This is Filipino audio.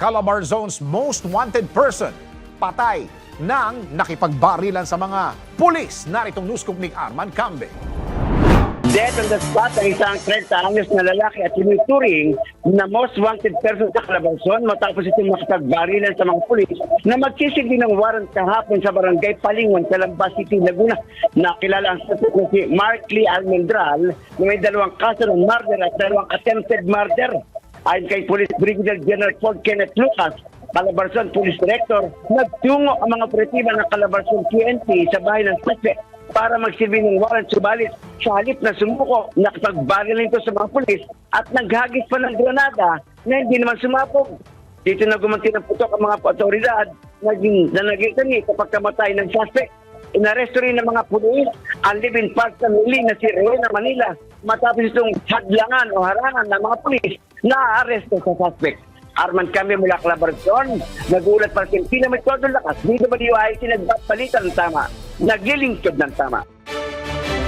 Calabarzone's most wanted person, patay nang nakipagbarilan sa mga pulis. Naritong newscoop ni Arman Cambe. Death on the spot ang isang 30 anyos na lalaki at tinuturing na most wanted person sa Calabarzon matapos itong makipagbarilan sa mga pulis na magsisilbi ng warrant kahapon sa barangay Palingon, Calamba City, Laguna. Nakilala ang suspect na si Mark Lee Almendral na may 2 kaso ng murder at 2 attempted murder. Ayon kay Police Brigadier General Paul Kenneth Lucas, Calabarzon Police Director, nagtungo ang mga operatiba ng Calabarzon PNP sa bahay ng suspect para magsilbi ng warrant. Subalit sa halip na sumuko, nakipagbaril ito sa mga pulis at naghagis pa ng granada na hindi naman sumapog. Dito na gumanti ng putok ang mga otoridad na nagitani kapag kamatay ng suspect. Inaresto rin ng mga pulis ang live-in partner na si Rowena Manila matapos itong hadlangan o harangan ng mga pulis na aaresto sa suspect. Arman Cambe mula Calabarzon, nagulat para sa pinamit todo lakas. Dito ba di ay sinagpapalitan ng tama? Naglilingkod ng tama.